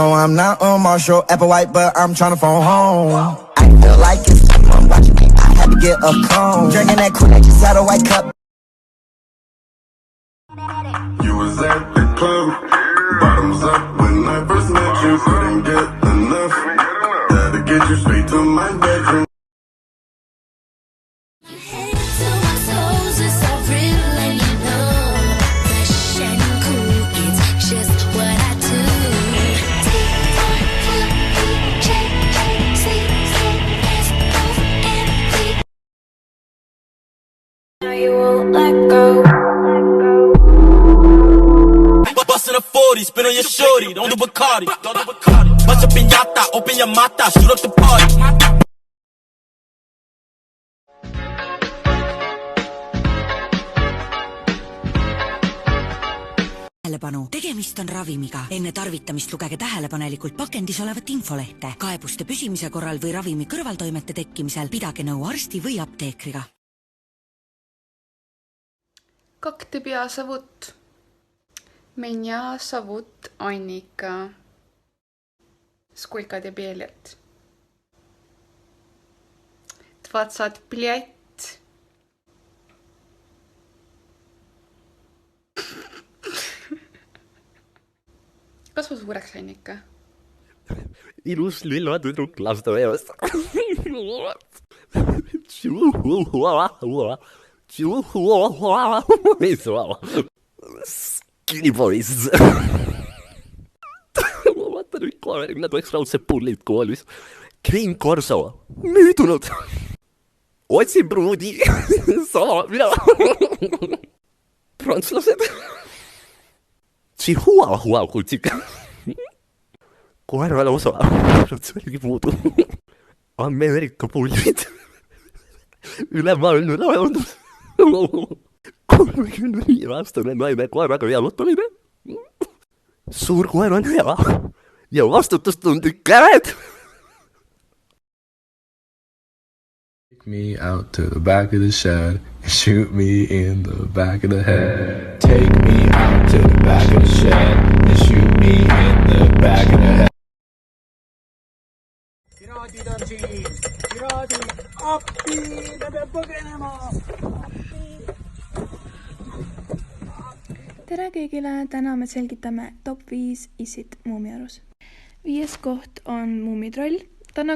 Oh, I'm not on Marshall, Apple White, but I'm tryna phone home. I feel like it's someone watching me. I had to get a cone. Drinking that cool, I just had a white cup. You was at the club, bottoms up when I first met you. Couldn't get enough, had to get you straight to my bedroom. You won't let go. Bustin' a 40, spin on your shorty, don't do Bacardi. Bust up piñata, open your mata, shoot up the party. Tähelepanu, tegemist on ravimiga. Enne tarvitamist lugege tähelepanelikult pakendis olevat infolehte. Kaebuste püsimise korral või ravimi kõrvaltoimete tekkimisel pidage nõu arsti või apteekriga. Как тебя зовут? Меня зовут Анника. Сколько тебе лет? 25. Kas ma suureks sain ikka? Ilus lilla tüdruk lasteaiast. Skinny boys. Ma vaatan nüüd 29 raudsed pullid koolis. Green Corso. Müüdunud. Otsin pruudi. Sama mina. Prantslased. Chihuahua kutsika. Koerale osa. See puudu. Ameerika pullid. Ülemaailmne laevandus. 35-aastane naine koeraga jalutamine. Suur koer on hea ja vastutustundlik käed. Take me out to the back of the shed and shoot me in the back of the head. Take me out to the back of the shed and shoot me in the back of the head. Piraadid on siin, piraadid, appi, me peab põgenema. Tere kõigile, täna me selgitame top 5 issit Muumiarus. 5. koht on Muumitroll. Tal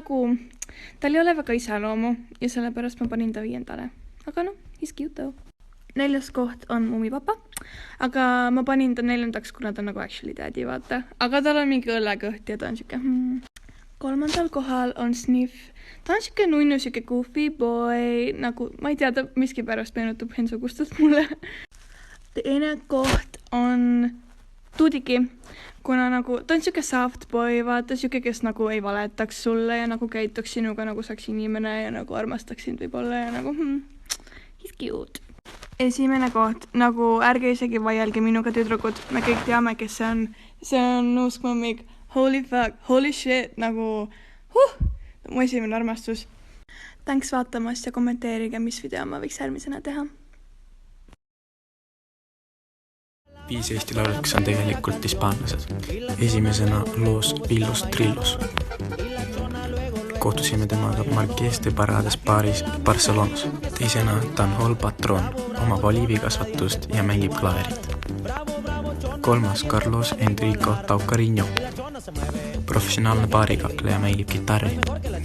ei ole väga iseloomu ja sellepärast ma panin ta 5. Aga he's cute though. 4. koht on Muumipapa, aga ma panin ta 4. kuna ta on nagu actually daddy, vaata. Aga tal on mingi õllekõht ja ta on siuke 3. kohal on Sniff. Ta on siuke nunnu, siuke goofy boy, nagu ma ei tea, ta miskipärast meenutab Hensugustelt mulle. 2. koht on Tuudiki, kuna nagu ta on siuke soft boy, vaata, siuke, kes nagu ei valetaks sulle ja nagu käituks sinuga nagu saaks inimene ja nagu armastaks sind võib-olla ja nagu he's cute. 1. koht, nagu ärge isegi vaielge minuga tüdrukud, me kõik teame, kes see on. See on Nuuskmammik, holy fuck, holy shit, nagu mu esimene armastus. Thanks vaatamast ja kommenteerige, mis video ma võiks järgmisena teha. 5 Eesti laulud, kes on tegelikult hispaanlased. Esimesena Los Villos Trillos. Kohtusime temaga Marqués de Parades baaris Barcelonas. Teisena Tanjol Patron, omab oliivikasvatust ja mängib klaverit. 3. Carlos Enrico Taucarinho, professionaalne baarikakleja, mängib kitarri.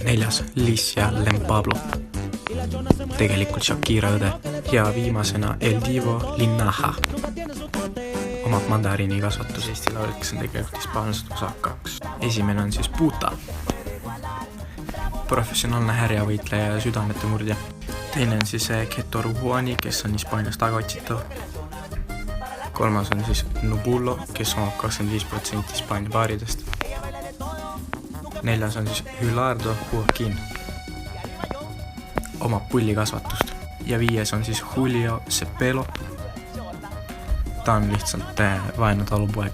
4. Licia Lempablo, tegelikult Shakira õde. Ja viimasena El Divo Linaja, omab mandariini kasvatus. Eesti laulud, kes on tegelikult hispaanlased osakaks. Esimene on siis Puta, professionaalne härjavõitleja ja südamete murdja. Teine on siis Ketoru Juani, kes on Hispaanias tagaotsitav. 3. on siis Nubullo, kes omab 25% Hispaania baaridest. 4. on siis Hylardo Joaquin, omab pullikasvatust. Ja 5. on siis Julio Cepelo. Ta on lihtsalt vaene talupoeg.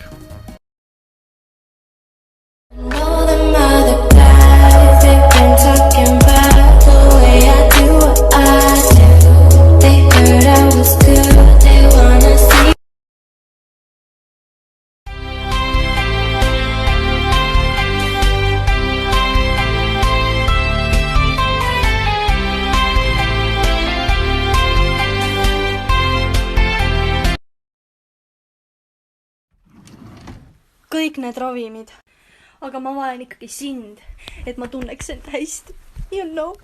kõik need ravimid. Aga ma vajan ikkagi sind, et ma tunneks end hästi. You know.